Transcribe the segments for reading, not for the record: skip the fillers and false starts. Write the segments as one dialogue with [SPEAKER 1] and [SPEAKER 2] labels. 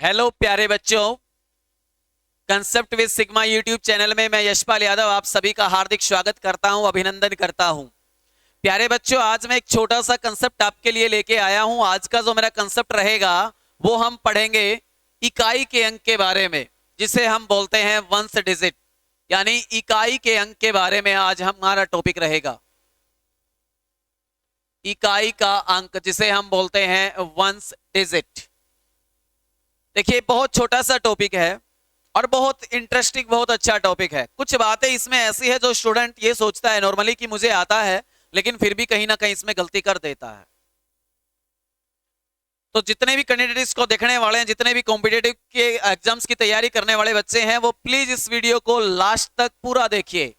[SPEAKER 1] Hello प्यारे बच्चों, concept with sigma YouTube channel में मैं यशपाल यादव आप सभी का हार्दिक स्वागत करता हूं, अभिनंदन करता हूं। प्यारे बच्चों, आज मैं एक छोटा सा कंसेप्ट आपके लिए लेके आया हूं। आज का जो मेरा कंसेप्ट रहेगा वो हम पढ़ेंगे इकाई के अंक के बारे में, जिसे हम बोलते हैं वंस डिजिट, यानी इकाई के अंक के बारे में आज हमारा टॉपिक रहेगा। इकाई का अंक जिसे हम बोलते हैं वंस डिजिट। देखिए, बहुत छोटा सा टॉपिक है और बहुत इंटरेस्टिंग, बहुत अच्छा टॉपिक है। कुछ बातें इसमें ऐसी है जो स्टूडेंट ये सोचता है नॉर्मली कि मुझे आता है, लेकिन फिर भी कहीं ना कहीं इसमें गलती कर देता है। तो जितने भी कैंडिडेट्स को देखने वाले हैं, जितने भी कॉम्पिटिटिव के एग्जाम्स की तैयारी करने वाले बच्चे हैं, वो प्लीज इस वीडियो को लास्ट तक पूरा देखिए।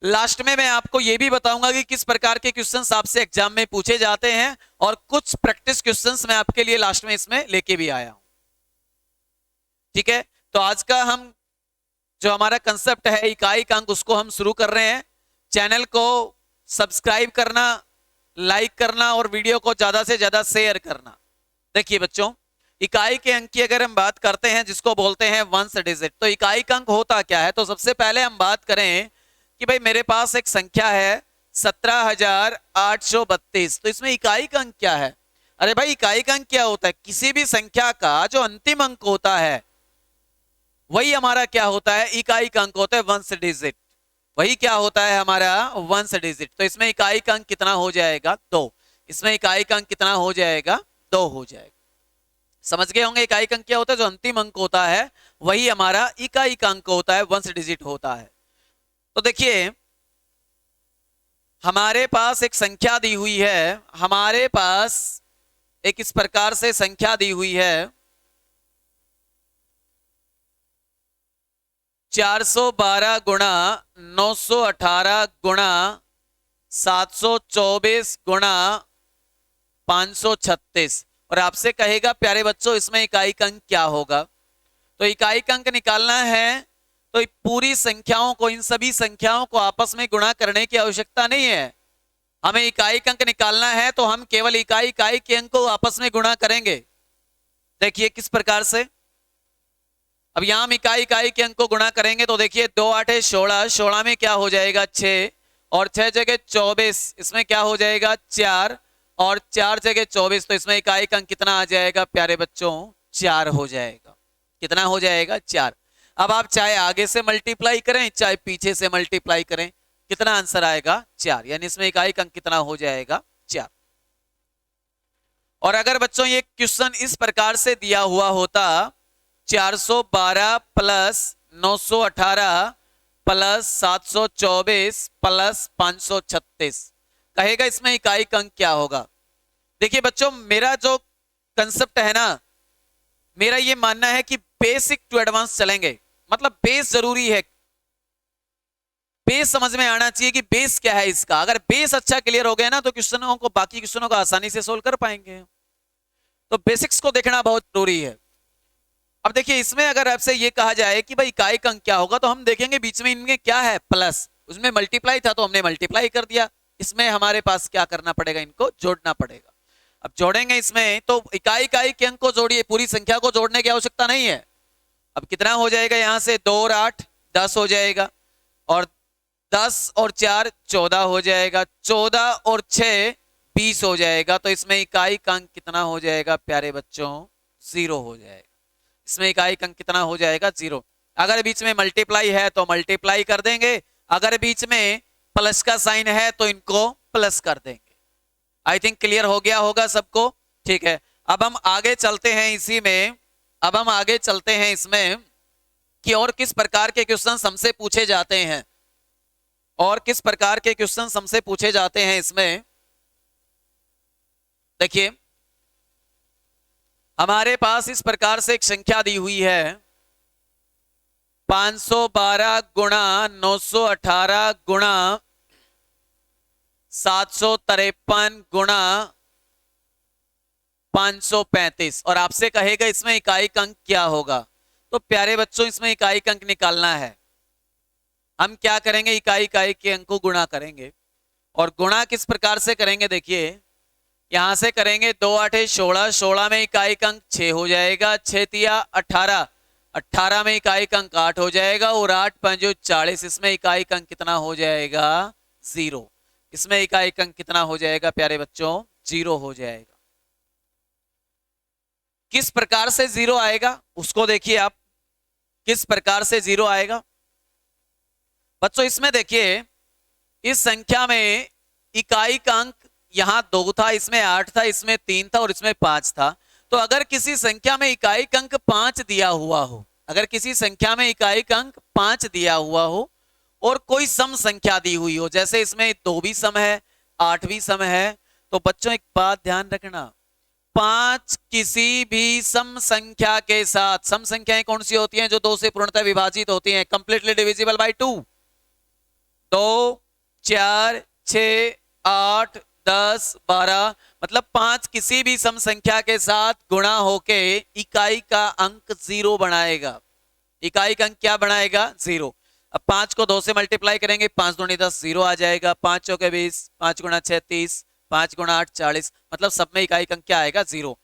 [SPEAKER 1] लास्ट में मैं आपको यह भी बताऊंगा कि किस प्रकार के क्वेश्चंस आपसे एग्जाम में पूछे जाते हैं, और कुछ प्रैक्टिस क्वेश्चंस मैं आपके लिए लास्ट में इसमें लेके भी आया हूं। ठीक है, तो आज का हम जो हमारा कंसेप्ट है इकाई का अंक, उसको हम शुरू कर रहे हैं। चैनल को सब्सक्राइब करना, लाइक करना और वीडियो को ज्यादा से ज्यादा शेयर करना। देखिए बच्चों, इकाई के अंक की अगर हम बात करते हैं, जिसको बोलते हैं वंस डिजिट, तो इकाई का अंक होता क्या है। तो सबसे पहले हम बात करें कि भाई मेरे पास एक संख्या है 17,832, तो इसमें इकाई का अंक क्या है। अरे भाई, इकाई का अंक क्या होता है? किसी भी संख्या का जो अंतिम अंक होता है वही हमारा क्या होता है, इकाई का अंक होता है, वंस डिजिट। वही क्या होता है हमारा, वंस डिजिट। तो इसमें इकाई का अंक कितना हो जाएगा, 2। इसमें इकाई का अंक कितना हो जाएगा, 2 हो जाएगा। समझ गए होंगे इकाई का अंक क्या होता है। जो अंतिम अंक होता है वही हमारा इकाई का अंक होता है, वंस डिजिट होता है। तो देखिए, हमारे पास एक संख्या दी हुई है, हमारे पास एक इस प्रकार से संख्या दी हुई है, 412 गुणा 918 गुणा 724 गुणा 536। और आपसे कहेगा प्यारे बच्चों, इसमें इकाई का अंक क्या होगा। तो इकाई का अंक निकालना है तो पूरी संख्याओं को, इन सभी संख्याओं को आपस में गुणा करने की आवश्यकता नहीं है। हमें इकाई का अंक निकालना है तो हम केवल इकाई के अंक को आपस में गुणा करेंगे। देखिए किस प्रकार से। अब यहां हम इकाई के अंक को गुणा करेंगे तो देखिए, 2 8 16, 16 में क्या हो जाएगा 6, और 6 जगह 24, इसमें क्या हो जाएगा 4, और 4 जगह 24, तो इसमें इकाई का अंक कितना आ जाएगा प्यारे बच्चों, 4 हो जाएगा। कितना हो जाएगा, 4। अब आप चाहे आगे से मल्टीप्लाई करें चाहे पीछे से मल्टीप्लाई करें, कितना आंसर आएगा, 4। यानी इसमें इकाई का अंक कितना हो जाएगा, 4। और अगर बच्चों ये क्वेश्चन इस प्रकार से दिया हुआ होता, 412 प्लस 918 प्लस 724 प्लस 536, कहेगा इसमें इकाई का अंक क्या होगा। देखिए बच्चों, मेरा जो कंसेप्ट है ना, मेरा ये मानना है कि बेसिक टू एडवांस चलेंगे। मतलब बेस जरूरी है, बेस समझ में आना चाहिए कि बेस क्या है इसका। अगर बेस अच्छा क्लियर हो गया ना तो क्वेश्चनों को, बाकी क्वेश्चनों को आसानी से सोल्व कर पाएंगे। तो बेसिक्स को देखना बहुत जरूरी है। अब देखिए, इसमें अगर आपसे ये कहा जाए कि भाई इकाई का अंक क्या होगा, तो हम देखेंगे बीच में इनमें क्या है, प्लस। उसमें मल्टीप्लाई था तो हमने मल्टीप्लाई कर दिया। इसमें हमारे पास क्या करना पड़ेगा, इनको जोड़ना पड़ेगा। अब जोड़ेंगे इसमें तो इकाई के अंक को जोड़िए, पूरी संख्या को जोड़ने की आवश्यकता नहीं है। अब कितना हो जाएगा, यहां से 2 और 8 10 हो जाएगा, और 10 और 4 14 हो जाएगा, 14 और 6 20 हो जाएगा। तो इसमें इकाई का अंक कितना हो जाएगा प्यारे बच्चों, 0 हो जाएगा। इसमें इकाई का अंक कितना हो जाएगा, 0। अगर बीच में मल्टीप्लाई है तो मल्टीप्लाई कर देंगे, अगर बीच में प्लस का साइन है तो इनको प्लस कर देंगे। आई थिंक क्लियर हो गया होगा सबको। ठीक है, अब हम आगे चलते हैं इसी में। अब हम आगे चलते हैं इसमें कि और किस प्रकार के क्वेश्चन हमसे पूछे जाते हैं, और किस प्रकार के क्वेश्चन हमसे पूछे जाते हैं इसमें। देखिए, हमारे पास इस प्रकार से एक संख्या दी हुई है, 512 गुणा 918 गुणा 753 गुणा 535, और आपसे कहेगा इसमें इकाई का अंक क्या होगा। तो प्यारे बच्चों, इसमें इकाई का अंक निकालना है। हम क्या करेंगे, इकाई के अंक को गुणा करेंगे। और गुणा किस प्रकार से करेंगे, देखिए यहां से करेंगे 2 8 16, 16 में इकाई अंक 6 हो जाएगा, 6 तिया 18, 18 में इकाई अंक 8 हो जाएगा और 8 5 40, इसमें इकाई अंक कितना हो जाएगा 0। इसमें इकाई अंक कितना हो जाएगा प्यारे बच्चों 0 हो जाएगा। किस प्रकार से 0 आएगा उसको देखिए आप, किस प्रकार से 0 आएगा बच्चों। इसमें देखिए इस संख्या में इकाई का अंक यहां 2 था, इसमें 8 था, इसमें 3 था और इसमें 5 था। तो अगर किसी संख्या में इकाई अंक 5 दिया हुआ हो, अगर किसी संख्या में इकाई अंक 5 दिया हुआ हो और कोई सम संख्या दी हुई हो, जैसे इसमें 2 भी सम है 8 भी सम है, तो बच्चों एक बात ध्यान रखना, 5 किसी भी सम संख्या के साथ, सम संख्याएं कौन सी होती हैं जो 2 से पूर्णतः विभाजित होती हैं, कंप्लीटली डिविजिबल बाय 2, 2 4 6 8 10 12, मतलब 5 किसी भी सम संख्या के साथ गुणा होके इकाई का अंक 0 बनाएगा। इकाई का अंक क्या बनाएगा 0। अब 5 को 2 से मल्टीप्लाई करेंगे, 5 दूनी 10, 0 आ जाएगा, 5 चौके 20, 5 गुणा 6 30, 5 गुणा 8 40, मतलब सब में इकाई का अंक क्या आएगा 0।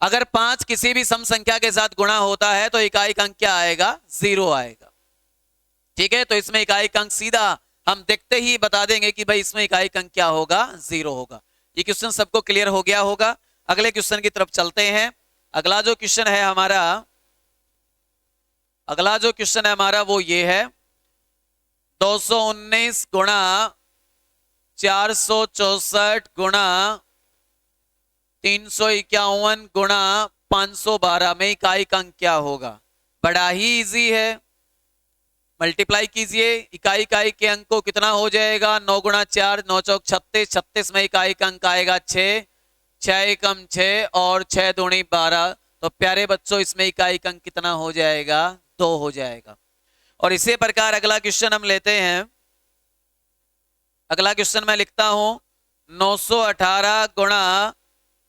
[SPEAKER 1] अगर 5 किसी भी सम संख्या के साथ गुणा होता है तो इकाई का अंक क्या आएगा 0 आएगा। ठीक है, तो इसमें इकाई का अंक सीधा हम देखते ही बता देंगे कि भाई इसमें इकाई का अंक क्या होगा 0 होगा। ये क्वेश्चन सबको क्लियर हो गया होगा। अगले क्वेश्चन की तरफ चलते हैं। अगला जो क्वेश्चन है हमारा, अगला जो क्वेश्चन है हमारा वो ये है, 219 गुणा 464 गुणा 351 गुणा 512 में इकाई का अंक क्या होगा। बड़ा ही इजी है, मल्टीप्लाई कीजिए, इकाई के अंक को कितना हो जाएगा 9 गुणा 4 9 चौक 36, 36 में इकाई का अंक आएगा 6, 6 एकम 6 और 6 दूनी 12, तो प्यारे बच्चों इसमें इकाई का अंक कितना हो जाएगा 2 हो जाएगा। और इसी प्रकार अगला क्वेश्चन हम लेते हैं। अगला क्वेश्चन मैं लिखता हूं 918 गुणा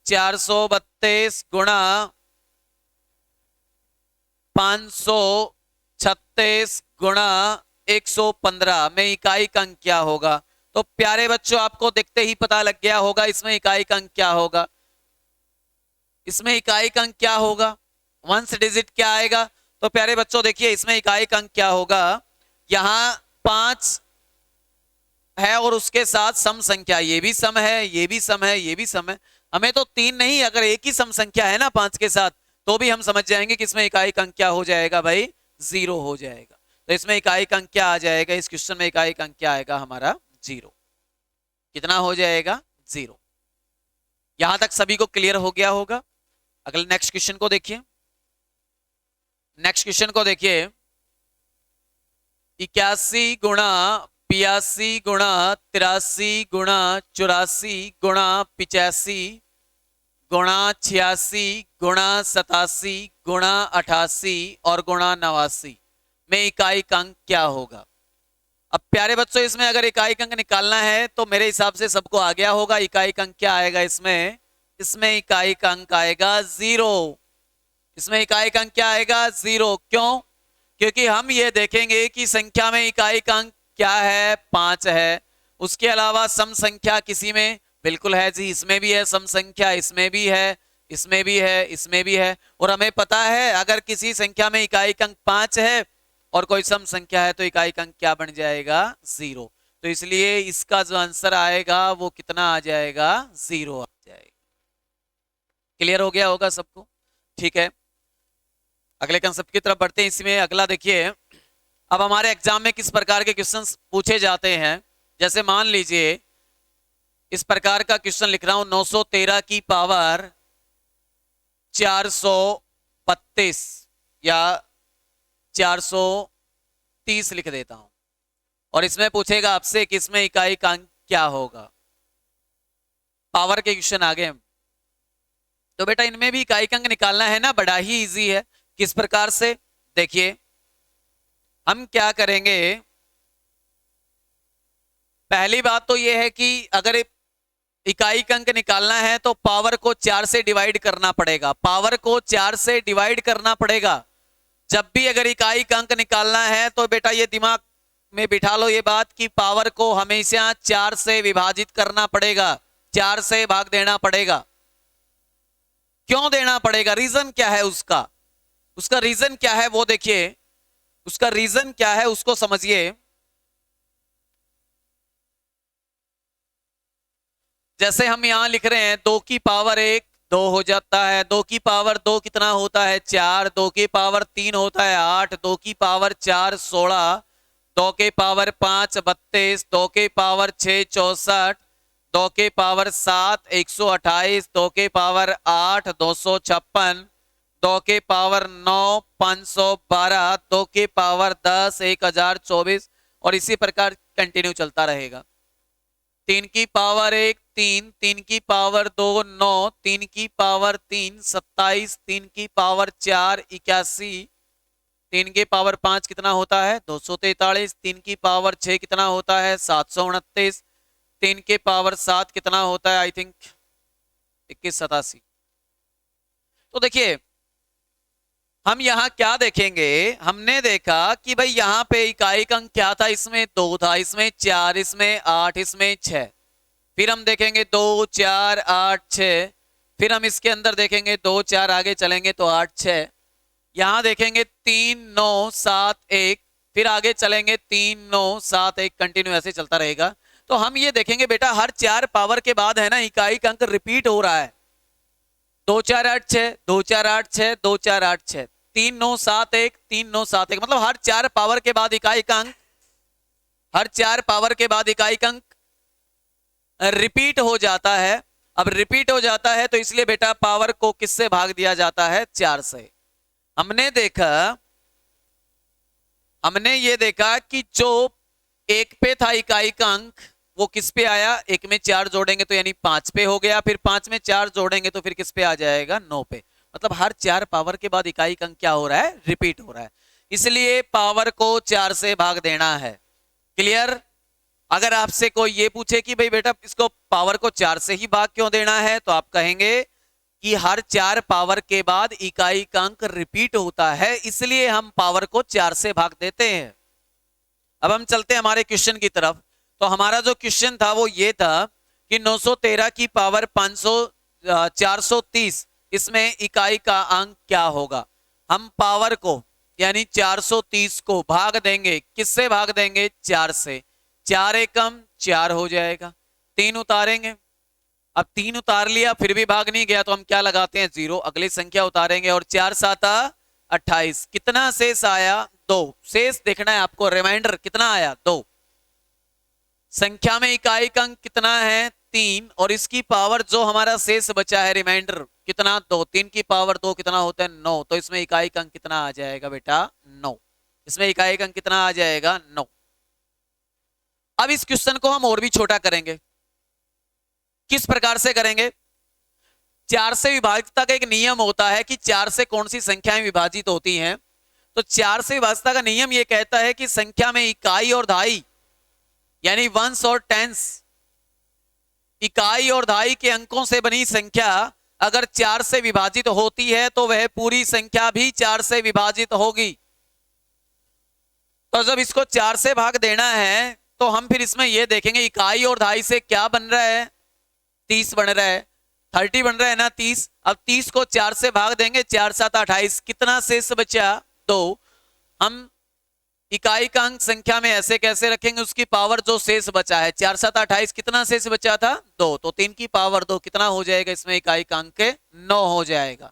[SPEAKER 1] 432 गुणा 536 गुणा 115 में इकाई का अंक क्या होगा। तो प्यारे बच्चों आपको देखते ही पता लग गया होगा इसमें इकाई का अंक क्या होगा। इसमें इकाई का अंक क्या होगा, वंस डिजिट क्या आएगा। तो प्यारे बच्चों देखिए इसमें इकाई का अंक क्या होगा, यहां 5 है और उसके साथ सम संख्या, ये भी सम है, ये भी सम है, ये भी सम है। हमें तो 3 नहीं, अगर एक ही सम संख्या है ना 5 के साथ, तो भी हम समझ जाएंगे कि इसमें इकाई का अंक क्या हो जाएगा भाई 0 हो जाएगा। तो इसमें इकाई का अंक क्या आ जाएगा, इस क्वेश्चन में इकाई का अंक क्या आएगा हमारा 0। कितना हो जाएगा 0। यहां तक सभी को क्लियर हो गया होगा। अगले नेक्स्ट क्वेश्चन को देखिए। नेक्स्ट क्वेश्चन को देखिए, 81 गुणा 82 गुणा 83 गुणा 84 गुणा 85 गुणा 86 गुणा 87 गुणा 88 और गुणा 89 में इकाई का अंक क्या होगा। अब प्यारे बच्चों इसमें अगर इकाई का अंक निकालना है तो मेरे हिसाब से सबको आ गया होगा। इकाई का अंक क्या आएगा इसमें, इसमें इकाई का अंक आएगा 0। इसमें इकाई का अंक क्या आएगा 0। क्यों, क्योंकि हम ये देखेंगे कि संख्या में इकाई का अंक क्या है 5 है, उसके अलावा सम संख्या किसी में बिल्कुल है जी, इसमें भी है सम संख्या, इसमें भी है, इसमें भी है, इसमें भी है। और हमें पता है अगर किसी संख्या में इकाई का अंक 5 है और कोई सम संख्या है तो इकाई का अंक क्या बन जाएगा 0। तो इसलिए इसका जो आंसर आएगा वो कितना आ जाएगा 0 आ जाएगा। क्लियर हो गया होगा सबको। ठीक है, अगले कंसेप्ट की तरफ बढ़ते हैं। इसमें अगला देखिए, अब हमारे एग्जाम में किस प्रकार के क्वेश्चंस पूछे जाते हैं। जैसे मान लीजिए इस प्रकार का क्वेश्चन लिख रहा हूं, 913 की पावर 432 या 430 लिख देता हूं और इसमें पूछेगा आपसे कि इसमें इकाई का अंक क्या होगा। पावर के क्वेश्चन आ गए, तो बेटा इनमें भी इकाई का अंक निकालना है ना, बड़ा ही इजी है। किस प्रकार से, देखिए हम क्या करेंगे। पहली बात तो यह है कि अगर इकाई का अंक निकालना है तो पावर को 4 से डिवाइड करना पड़ेगा। पावर को 4 से डिवाइड करना पड़ेगा। जब भी अगर इकाई का अंक निकालना है तो बेटा ये दिमाग में बिठा लो ये बात कि पावर को हमेशा 4 से विभाजित करना पड़ेगा। 4 से भाग देना पड़ेगा। क्यों देना पड़ेगा, रीजन क्या है उसका, उसका रीजन क्या है वो देखिए, उसका रीजन क्या है उसको समझिए। जैसे हम यहां लिख रहे हैं 2 की पावर 1 2 हो जाता है, 2 की पावर 2 कितना होता है 4, 2 की पावर 3 होता है 8, 2 की पावर 4 16, 2 के पावर 5 32, 2 के पावर 6 64, 2 के पावर 7 128, 2 के पावर 8 256, 2 के पावर 9 512, 2 के पावर 10 1024 और इसी प्रकार कंटिन्यू चलता रहेगा। 3 की पावर 1 3, 3 की पावर 2 9, 3 की पावर 3 27, 3 की पावर 4 81, 3 के पावर 5 कितना होता है 243, 3 की पावर 6 कितना होता है 729, 3 के पावर 7 कितना होता है आई थिंक 2187। तो देखिए हम यहां क्या देखेंगे, हमने देखा कि भाई यहां पे इकाई का अंक क्या था, इसमें 2 था, इसमें 4, इसमें 8, इसमें 6। फिर हम देखेंगे 2 4 8 6, फिर हम इसके अंदर देखेंगे 2 4 आगे चलेंगे तो 8 6, यहां देखेंगे 3 9 7 1, फिर आगे चलेंगे 3 9 7 1, कंटिन्यू ऐसे चलता रहेगा। तो हम ये देखेंगे बेटा हर 4 पावर के बाद है ना इकाई का अंक रिपीट हो रहा है, 2 4 8 6 2 4 8 6 2 4 8 6 3 9 7 1 3 9 7 1, मतलब हर 4 पावर के बाद इकाई का अंक, हर 4 पावर के बाद इकाई का अंक रिपीट हो जाता है। अब रिपीट हो जाता है तो इसलिए बेटा पावर को किससे भाग दिया जाता है 4 से। हमने देखा, हमने ये देखा कि जो 1 पे था इकाई का अंक वो किस पे आया, 1 में 4 जोड़ेंगे तो यानी 5 पे हो गया, फिर 5 में 4 जोड़ेंगे तो फिर किस पे आ जाएगा 9 पे। मतलब हर 4 पावर के बाद इकाई का अंक क्या हो रहा है रिपीट हो रहा है, इसलिए पावर को 4 से भाग देना है। क्लियर। अगर आपसे कोई ये पूछे कि भाई बेटा इसको पावर को 4 से ही भाग क्यों देना है, तो आप कहेंगे कि हर 4 पावर के बाद इकाई का अंक रिपीट होता है, इसलिए हम पावर को 4 से भाग देते हैं। अब हम चलते हैं हमारे क्वेश्चन की तरफ। तो हमारा जो क्वेश्चन था वो ये था कि 913 की पावर 430, इसमें इकाई का अंक क्या होगा। हम पावर को यानी 430 को भाग देंगे, किससे भाग देंगे 4 से, 4 एकम 4 हो जाएगा, 3 उतारेंगे, अब 3 उतार लिया फिर भी भाग नहीं गया तो हम क्या लगाते हैं 0, अगली संख्या उतारेंगे और 4 7 28, कितना शेष आया 2, शेष देखना है आपको, रिमाइंडर कितना आया 2, संख्या में इकाई का अंक कितना है 3 और इसकी पावर जो हमारा शेष बचा है रिमाइंडर कितना 2, 3 की पावर 2 कितना होता है 9, तो इसमें इकाई का अंक कितना आ जाएगा बेटा 9, इसमें इकाई का अंक कितना आ जाएगा 9। अब इस क्वेश्चन को हम और भी छोटा करेंगे, किस प्रकार से करेंगे, 4 से विभाजितता का एक नियम होता है कि 4 से कौन सी संख्याएं विभाजित होती हैं। तो 4 से विभाजितता का नियम यह कहता है कि संख्या में इकाई और दहाई यानी वंस और टेंस, इकाई और दहाई के अंकों से बनी संख्या अगर 4 से विभाजित होती है तो वह पूरी संख्या भी 4 से विभाजित होगी। तो जब इसको 4 से भाग देना है तो हम फिर इसमें यह देखेंगे इकाई और दहाई से क्या बन रहा है 30 बन रहा है, 30 बन रहा है ना 30। अब 30 को 4 से भाग देंगे, 4 7 28, कितना शेष बचा 2। हम इकाई का अंक संख्या में ऐसे कैसे रखेंगे, उसकी पावर जो शेष बचा है 4 7 28, कितना शेष बचा था 2, तो 3 की पावर 2 कितना हो जाएगा, इसमें इकाई का अंक 9 हो जाएगा।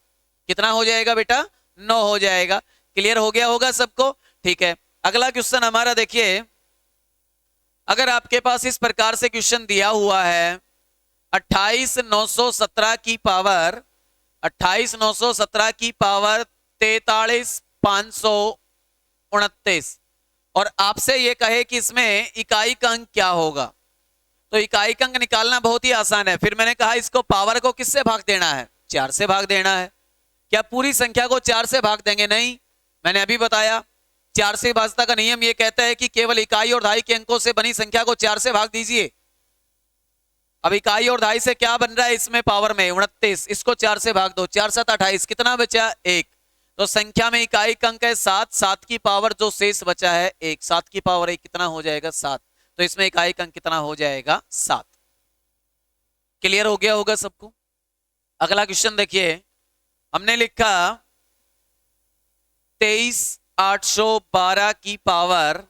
[SPEAKER 1] कितना हो जाएगा बेटा 9 हो जाएगा। क्लियर हो गया होगा सबको, ठीक है। अगला क्वेश्चन हमारा देखिए, अगर आपके पास इस प्रकार से क्वेश्चन दिया हुआ है 28 917 की पावर 28 917 की पावर 43 529 और आपसे ये कहे कि इसमें इकाई का अंक क्या होगा। तो इकाई का अंक निकालना बहुत ही आसान है। फिर मैंने कहा इसको पावर को किससे भाग देना है 4 से भाग देना है। क्या पूरी संख्या को 4 से भाग देंगे, नहीं, मैंने अभी बताया 4 से विभाजितता का नियम यह कहता है कि केवल इकाई और दहाई के अंकों से बनी संख्या को 4 से भाग दीजिए। अब इकाई और दहाई से क्या बन रहा है इसमें पावर में 29, इसको 4 से भाग दो, 4 7 28, कितना बचा 1। तो संख्या में इकाई का अंक है 7, 7 की पावर जो शेष बचा है 1, 7 की पावर 1 कितना हो जाएगा 7, तो इसमें इकाई का अंक कितना हो जाएगा 7। क्लियर हो गया होगा सबको। अगला क्वेश्चन देखिए, हमने लिखा 23,812 की पावर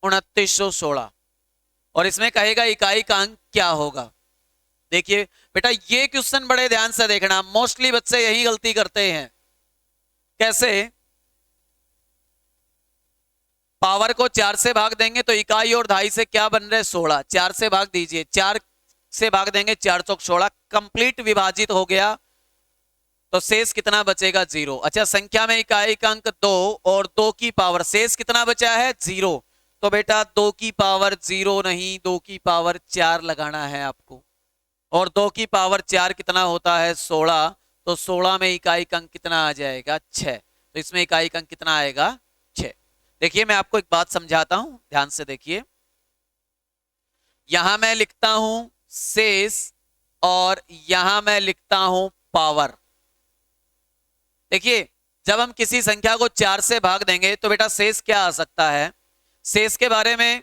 [SPEAKER 1] 2916 और इसमें कहेगा इकाई का अंक क्या होगा। देखिए बेटा ये क्वेश्चन बड़े ध्यान से देखना, मोस्टली बच्चे यही गलती करते हैं। कैसे? पावर को 4 से भाग देंगे तो इकाई और दहाई से क्या बन रहे 16, 4 से भाग दीजिए, 4 से भाग देंगे 4 चौक 16, कंप्लीट विभाजित हो गया तो शेष कितना बचेगा 0। अच्छा संख्या में इकाई का अंक 2 और 2 की पावर, शेष कितना बचा है 0, तो बेटा 2 की पावर 0 नहीं 2 की पावर 4 लगाना है आपको, और 2 की पावर 4 कितना होता है 16, तो 16 में इकाई का अंक कितना आ जाएगा 6, तो इसमें इकाई का अंक कितना आएगा 6। देखिए मैं आपको एक बात समझाता हूं, ध्यान से देखिए, यहां मैं लिखता हूं शेष और यहां मैं लिखता हूं पावर। देखिए जब हम किसी संख्या को 4 से भाग देंगे तो बेटा शेष क्या आ सकता है। शेष के बारे में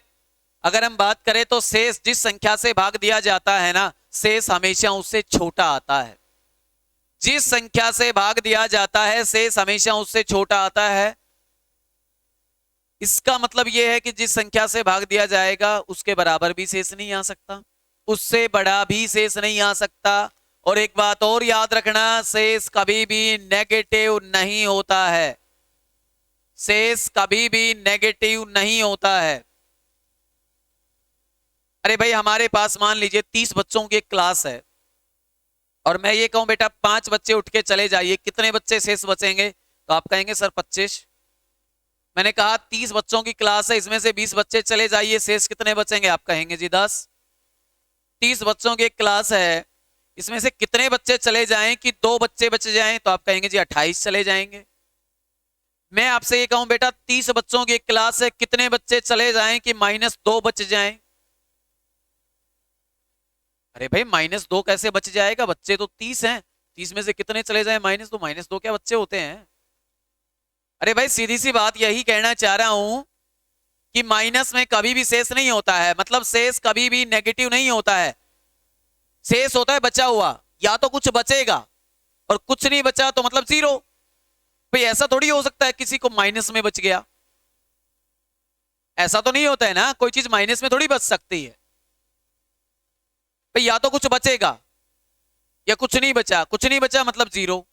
[SPEAKER 1] अगर हम बात करें तो शेष जिस संख्या से भाग दिया जाता है ना, शेष हमेशा उससे छोटा आता है। जिस संख्या से भाग दिया जाता है शेष हमेशा उससे छोटा आता है। इसका मतलब यह है कि जिस संख्या से भाग दिया जाएगा उसके बराबर भी शेष नहीं आ सकता, उससे बड़ा भी शेष नहीं आ सकता। और एक बात और याद रखना, शेष कभी भी नेगेटिव नहीं होता है, शेष कभी भी नेगेटिव नहीं होता है। अरे भाई हमारे पास मान लीजिए 30 बच्चों की एक क्लास है और मैं ये कहूं बेटा 5 बच्चे उठ के चले जाइए, कितने बच्चे शेष बचेंगे? तो आप कहेंगे सर 25। मैंने कहा 30 बच्चों की क्लास है, इसमें से 20 बच्चे चले जाइए, शेष कितने बचेंगे? आप कहेंगे जी 10। 30 बच्चों की एक क्लास है, इसमें से कितने बच्चे चले जाएं कि 2 बच्चे बच जाएं? तो आप कहेंगे जी 28 चले जाएंगे। मैं आपसे ये कहूं बेटा 30 बच्चों की एक क्लास है, कितने बच्चे चले जाएं कि -2 बच जाएं? अरे भाई -2 कैसे बच जाएगा, बच्चे तो 30 हैं, 30 में से कितने चले जाएं -2? -2 क्या बच्चे होते हैं? अरे भाई सीधी सी बात यही कहना चाह रहा हूं कि माइनस में कभी भी शेष नहीं होता है, मतलब शेष कभी भी नेगेटिव नहीं होता है। शेष होता है बचा हुआ, या तो कुछ बचेगा और कुछ नहीं बचा तो मतलब 0। भाई ऐसा थोड़ी हो सकता है किसी को माइनस में बच गया, ऐसा तो नहीं होता है ना, कोई चीज माइनस में थोड़ी बच सकती है। भाई या तो कुछ बचेगा या कुछ नहीं बचा, कुछ नहीं बचा मतलब 0,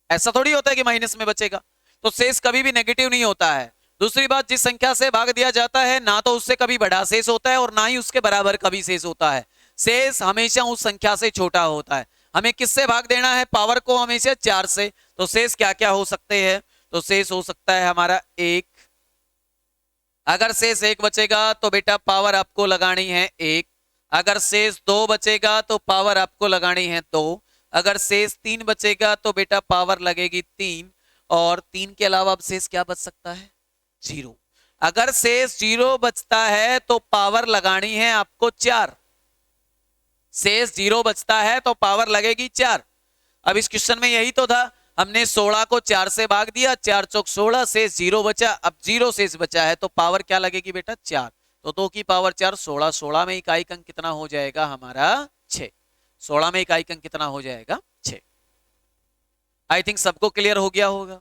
[SPEAKER 1] ऐसा थोड़ी होता है कि माइनस में बचेगा। तो शेष कभी भी नेगेटिव नहीं होता है। दूसरी बात, जिस संख्या से भाग दिया जाता है ना तो उससे कभी बड़ा शेष होता है और ना ही उसके बराबर कभी शेष होता है। शेष हमेशा उस संख्या से छोटा होता है। हमें किससे भाग देना है? पावर को हमेशा 4 से। तो शेष क्या क्या हो सकते हैं? तो शेष हो सकता है हमारा 1। अगर शेष 1 बचेगा तो बेटा पावर आपको लगानी है 1। अगर शेष 2 बचेगा तो पावर आपको लगानी है 2। अगर शेष 3 बचेगा तो बेटा पावर लगेगी 3। और 3 के अलावा अब शेष क्या बच सकता है? 0। अगर शेष 0 बचता है तो पावर लगानी है आपको 4। शेष 0 बचता है तो पावर लगेगी 4। अब इस क्वेश्चन में यही तो था, हमने 16 को 4 से भाग दिया, 4 चौक 16, शेष 0 बचा। अब 0 शेष बचा है तो पावर क्या लगेगी बेटा? 4। तो 2 की पावर 4 16, 16 में इकाई अंक कितना हो जाएगा हमारा? 6। 16 में इकाई अंक कितना हो जाएगा? 6। आई थिंक सबको क्लियर हो गया होगा।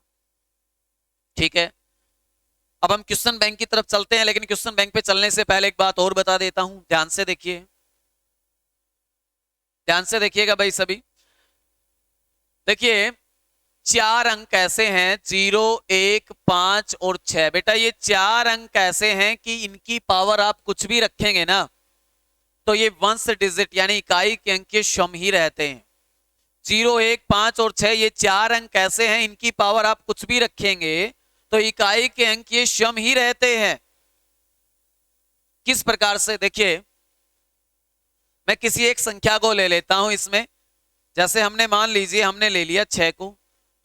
[SPEAKER 1] ठीक है, अब हम क्वेश्चन बैंक की तरफ चलते हैं, लेकिन क्वेश्चन बैंक पे चलने से पहले एक बात और बता देता हूं, ध्यान से देखिए, ध्यान से देखिएगा भाई सभी। देखिए 4 अंक ऐसे हैं 0, 1, 5 और 6। बेटा ये 4 अंक ऐसे हैं कि इनकी पावर आप कुछ भी रखेंगे ना तो ये वंश डिजिट यानी इकाई के अंक के सम ही रहते हैं। 0, 1, 5 और 6 ये 4 अंक ऐसे हैं, इनकी पावर आप कुछ भी रखेंगे तो इकाई के अंक ये सम ही रहते हैं। किस प्रकार से? देखिए मैं किसी एक संख्या को ले लेता हूं इसमें, जैसे हमने मान लीजिए हमने ले लिया 6 को,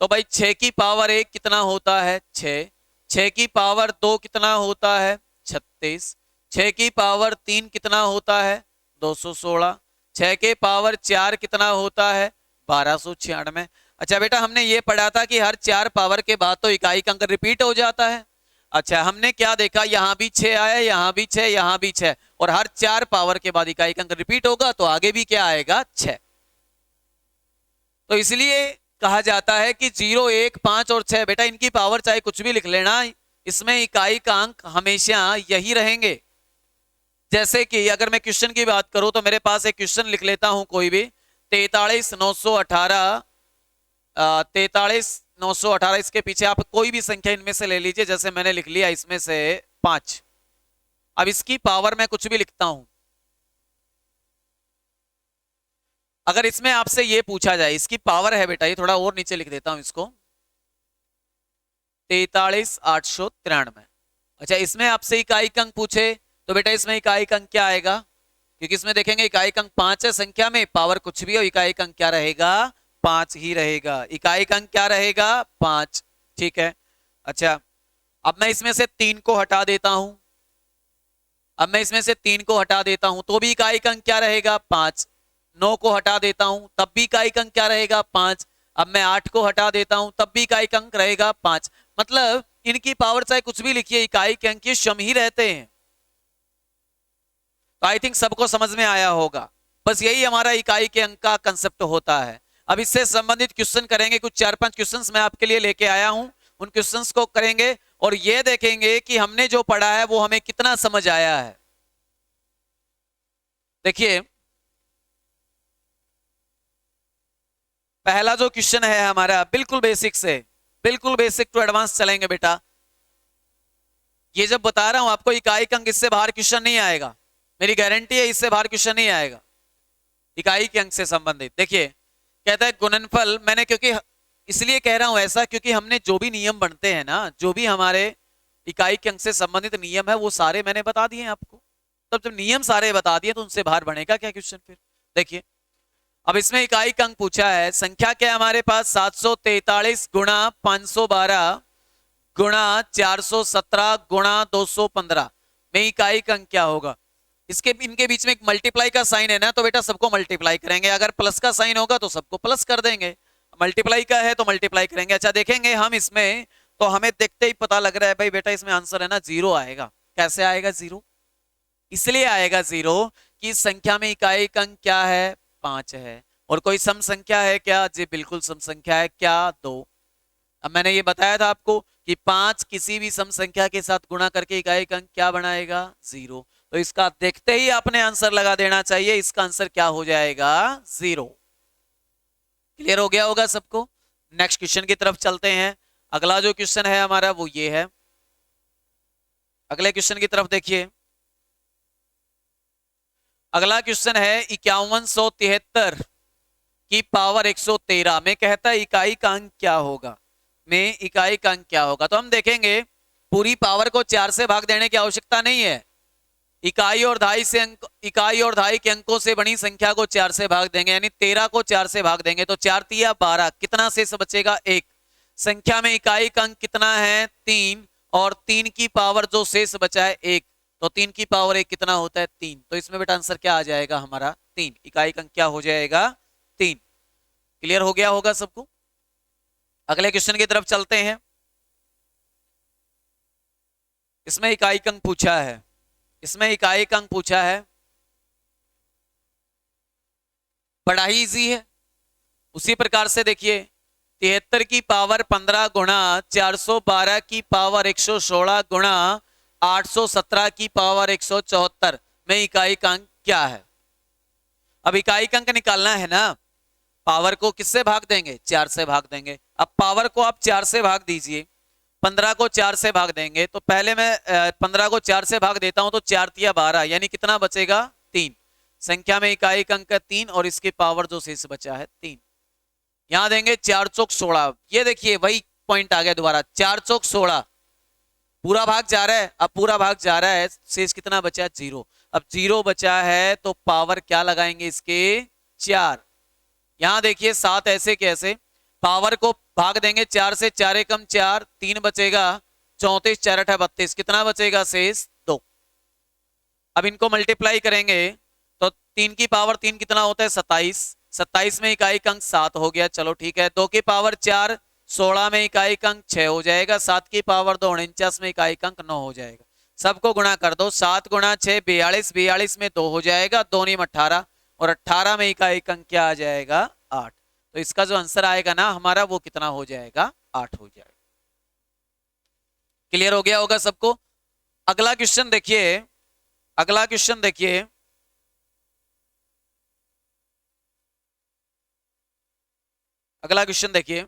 [SPEAKER 1] तो भाई 6 की पावर 1 कितना होता है? 6। 6 की पावर 2 कितना होता है? 36। 6 की पावर 3 कितना होता है? 216। 6 के पावर 4 कितना होता है? 1296। अच्छा बेटा हमने ये पढ़ा था कि हर 4 पावर के बाद तो इकाई का अंक रिपीट हो जाता है। अच्छा, हमने क्या देखा, यहां भी 6 आया, यहां भी 6, यहां भी 6, और हर 4 पावर के बाद इकाई अंक रिपीट होगा तो आगे भी क्या आएगा, 6। तो इसलिए कहा जाता है कि 0, 1, 5 और 6, बेटा इनकी पावर चाहे कुछ भी लिख लेना, इसमें इकाई का अंक हमेशा यही रहेंगे। जैसे कि अगर मैं क्वेश्चन की बात करूं तो मेरे पास एक क्वेश्चन लिख लेता हूं कोई भी, 43,918, 43,918, इसके पीछे आप कोई भी संख्या इनमें से ले लीजिए, जैसे मैंने लिख लिया इसमें से 5। अब इसकी पावर मैं कुछ भी लिखता हूं। अगर इसमें आपसे ये पूछा जाए, इसकी पावर है बेटा, ये थोड़ा और नीचे लिख देता हूं इसको, 43,893। अच्छा, इसमें आपसे इकाई अंक पूछे तो बेटा इसमें इकाई अंक क्या आएगा, क्योंकि इसमें देखेंगे इकाई अंक 5 है, संख्या में पावर कुछ भी हो, इकाई अंक क्या रहेगा, 5 ही रहेगा। इकाई अंक क्या रहेगा, 5। ठीक है। अच्छा, अब मैं इसमें से 3 को हटा देता हूं, अब मैं इसमें से 3 को हटा देता हूं तो भी इकाई अंक क्या रहेगा, 5। 9 को हटा देता हूं तब भी इकाई अंक क्या रहेगा, 5। अब मैं 8 को हटा देता हूं तब भी इकाई अंक रहेगा 5। मतलब इनकी पावर चाहे कुछ भी लिखिए, इकाई के अंक ये सम ही रहते हैं। तो आई थिंक सबको समझ में आया होगा। बस यही हमारा इकाई के अंक का कंसेप्ट होता है। अब इससे संबंधित क्वेश्चन करेंगे, कुछ 4-5 क्वेश्चंस मैं आपके लिए लेके आया हूं, उन क्वेश्चंस को करेंगे और ये देखेंगे कि हमने जो पढ़ा है वो हमें कितना समझ आया है। देखिए, पहला जो क्वेश्चन है हमारा बिल्कुल बेसिक से, बिल्कुल बेसिक टू एडवांस चलेंगे बेटा। ये जब बता रहा हूं आपको, इकाई अंक इससे बाहर क्वेश्चन नहीं आएगा, मेरी गारंटी है, इससे बाहर क्वेश्चन नहीं आएगा इकाई के अंक से संबंधित। देखिए, कहता है गुणनफल, मैंने क्योंकि इसलिए कह रहा हूं ऐसा क्योंकि हमने जो भी नियम बनते हैं ना, जो भी हमारे इकाई के अंक से संबंधित नियम है वो सारे मैंने बता दिए आपको। तब जब नियम सारे बता दिए तो उनसे बाहर बनेगा क्या क्वेश्चन फिर। देखिए, अब इसमें इकाई का अंक पूछा है, संख्या क्या है हमारे पास, 743 गुणा 512 गुणा 417 गुणा 215 में इकाई का अंक क्या होगा। इसके इनके बीच में एक मल्टीप्लाई का साइन है ना, तो बेटा सबको मल्टीप्लाई करेंगे, अगर प्लस का साइन होगा तो सबको प्लस कर देंगे, मल्टीप्लाई का है तो मल्टीप्लाई करेंगे। अच्छा, देखेंगे हम इसमें तो हमें देखते ही पता लग रहा है भाई बेटा इसमें आंसर है ना 0 आएगा। कैसे आएगा 0, इसलिए आएगा 0 कि संख्या में इकाई का अंक क्या है, 5 है। और कोई सम संख्या है क्या, जी बिल्कुल सम संख्या है, क्या, 2। अब मैंने ये बताया था आपको कि 5 किसी भी सम संख्या के साथ गुणा करके इकाई का अंक क्या बनाएगा, 0। तो इसका देखते ही आपने आंसर लगा देना चाहिए, इसका आंसर क्या हो जाएगा, 0। क्लियर हो गया होगा सबको। नेक्स्ट क्वेश्चन की तरफ चलते हैं। अगला जो क्वेश्चन है हमारा वो ये है, अगले क्वेश्चन की तरफ देखिए। अगला क्वेश्चन है 5173 की पावर 113 में कहता है इकाई का अंक क्या होगा, में इकाई का अंक क्या होगा। तो हम देखेंगे पूरी पावर को 4 से भाग देने की आवश्यकता नहीं है, इकाई और दहाई से अंक, इकाई और दहाई के अंकों से बनी संख्या को 4 से भाग देंगे, यानी 13 को 4 से भाग देंगे तो 4 तिया 12, कितना शेष बचेगा, 1। संख्या में इकाई का अंक कितना है, 3, और 3 की पावर जो शेष बचा है 1, तो 3 की पावर 1 कितना होता है, 3। तो इसमें बेटा आंसर क्या आ जाएगा हमारा, 3। इकाई का अंक क्या हो जाएगा, 3। क्लियर हो गया होगा सबको। अगले क्वेश्चन की तरफ चलते हैं। इसमें इकाई का अंक पूछा है, इसमें इकाई का अंक पूछा है, बड़ा ही इजी है। उसी प्रकार से देखिए, 73 की पावर 15 गुणा 412 की पावर 116 गुणा 817 की पावर 174 में इकाई का अंक क्या है। अब इकाई का अंक निकालना है ना, पावर को किससे भाग देंगे, 4 से भाग देंगे। अब पावर को आप 4 से भाग दीजिए, 15 को 4 से भाग देंगे, तो पहले मैं 15 को 4 से भाग देता हूं तो 4 तिया 12, यानी कितना बचेगा, 3। संख्या में इकाई का अंक 3 और इसकी पावर जो शेष बचा है 3। यहां देंगे 4 चौक 16, ये देखिए वही पॉइंट आ गया दोबारा, 4 चौक 16, पूरा भाग जा रहा है, अब पूरा भाग जा रहा है, शेष कितना बचा है, 0। अब 0 बचा है तो पावर क्या लगाएंगे इसके, 4। यहां देखिए 7 ऐसे कैसे, पावर को भाग देंगे 4 से, 4 एकम 4, 3 बचेगा, 34 4 8 32, कितना बचेगा शेष, 2। अब इनको मल्टीप्लाई करेंगे तो 3 की पावर 3 कितना होता है, 27। 27 में इकाई का अंक 7 हो गया, चलो ठीक है। 2 की पावर 4 16 में इकाई अंक 6 हो जाएगा, 7 की पावर 2 49 में इकाई अंक 9 हो जाएगा। सबको गुणा कर दो, 7 गुणा 6 42, 42 में 2 हो जाएगा, 2 नीम 18 और 18 में इकाई अंक क्या आ जाएगा 8। तो इसका जो आंसर आएगा ना हमारा वो कितना हो जाएगा 8 हो जाएगा। क्लियर हो गया होगा सबको। अगला क्वेश्चन देखिए, अगला क्वेश्चन देखिए, अगला क्वेश्चन देखिए,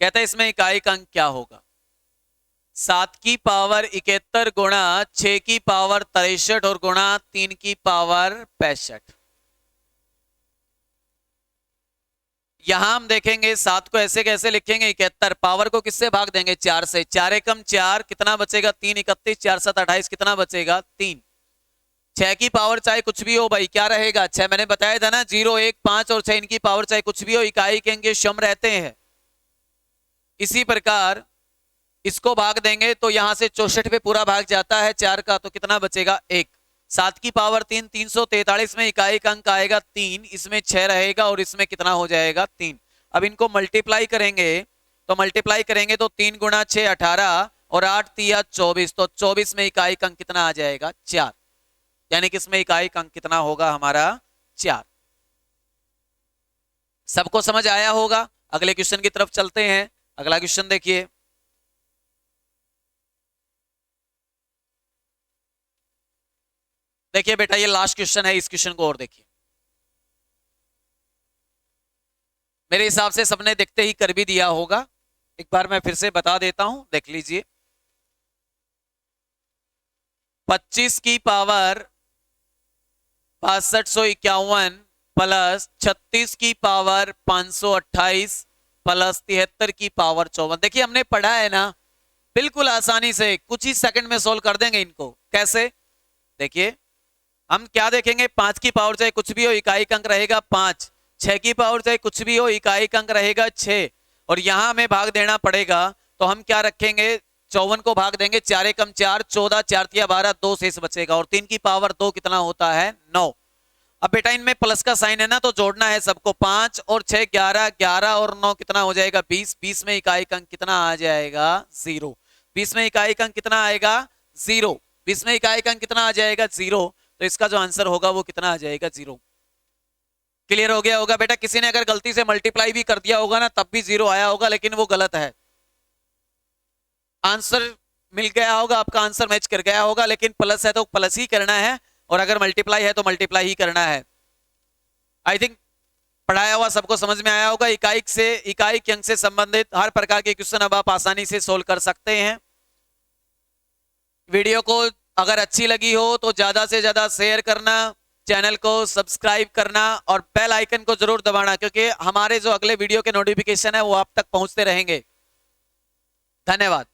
[SPEAKER 1] कहता है इसमें इकाई अंक क्या होगा। 7 की पावर 71 गुणा 6 की पावर 63 और गुणा 3 की पावर 65। यहां हम देखेंगे 7 को ऐसे कैसे लिखेंगे, 71 पावर को किससे भाग देंगे 4 से, 4 एकम 4 कितना बचेगा 3 31, 4 7 28 कितना बचेगा 3। 6 की पावर चाहे कुछ भी हो भाई क्या रहेगा 6, मैंने बताया था ना 0 1 5 और 6 इनकी पावर चाहे कुछ भी हो इकाई के अंक सम रहते हैं। इसी प्रकार इसको भाग देंगे तो यहां से 64 पे पूरा भाग जाता है 4 का, तो कितना बचेगा 1। 7 की पावर 3 343 में इकाई का अंक आएगा 3, इसमें 6 रहेगा और इसमें कितना हो जाएगा 3। अब इनको मल्टीप्लाई करेंगे तो 3 गुणा 6 18 और 8 तिया 24, तो 24 में इकाई का अंक कितना आ जाएगा 4, यानी कि इसमें इकाई का अंक कितना होगा हमारा 4। सबको समझ आया होगा। अगले क्वेश्चन की तरफ चलते हैं। अगला क्वेश्चन देखिए, देखिए बेटा ये लास्ट क्वेश्चन है, इस क्वेश्चन को और देखिए। मेरे हिसाब से सबने देखते ही कर भी दिया होगा, एक बार मैं फिर से बता देता हूं, देख लीजिए। 25 की पावर 6551 प्लस 36 की पावर 528 प्लस 73 की पावर 54। देखिए हमने पढ़ा है ना, बिल्कुल आसानी से कुछ ही सेकंड में सोल्व कर देंगे इनको। कैसे, देखिए हम क्या देखेंगे, 5 की पावर चाहे कुछ भी हो इकाई अंक रहेगा 5, 6 की पावर चाहे कुछ भी हो इकाई अंक रहेगा 6 और यहां हमें भाग देना पड़ेगा, तो हम क्या रखेंगे 54 को भाग देंगे, 4 एकम 4 14, 4 तिया 12, 2 शेष बचेगा और 3 की पावर 2 कितना होता है 9। अब बेटा इनमें प्लस का साइन है ना, तो जोड़ना है सबको, 5 और 6 11, 11 और 9 कितना हो जाएगा 20, 20 में इकाई अंक कितना आ जाएगा 0, 20 में इकाई अंक कितना आएगा 0, 20 में इकाई अंक कितना आ जाएगा 0, तो इसका जो आंसर होगा वो कितना आ जाएगा 0। क्लियर हो गया होगा बेटा। किसी ने अगर गलती से मल्टीप्लाई भी कर दिया होगा ना तब भी 0 आया होगा, लेकिन वो गलत है। आंसर मिल गया होगा, आपका आंसर मैच कर गया होगा, लेकिन प्लस है तो प्लस ही करना है और अगर मल्टीप्लाई है तो मल्टीप्लाई ही करना है। आई थिंक पढ़ाया हुआ सबको समझ में आया होगा। इकाई के अंक से संबंधित हर प्रकार के क्वेश्चन अब आप आसानी से सोल्व कर सकते हैं। वीडियो को अगर अच्छी लगी हो तो ज्यादा से ज्यादा शेयर करना, चैनल को सब्सक्राइब करना और बेल आइकन को जरूर दबाना, क्योंकि हमारे जो अगले वीडियो के नोटिफिकेशन है वो आप तक पहुंचते रहेंगे। धन्यवाद।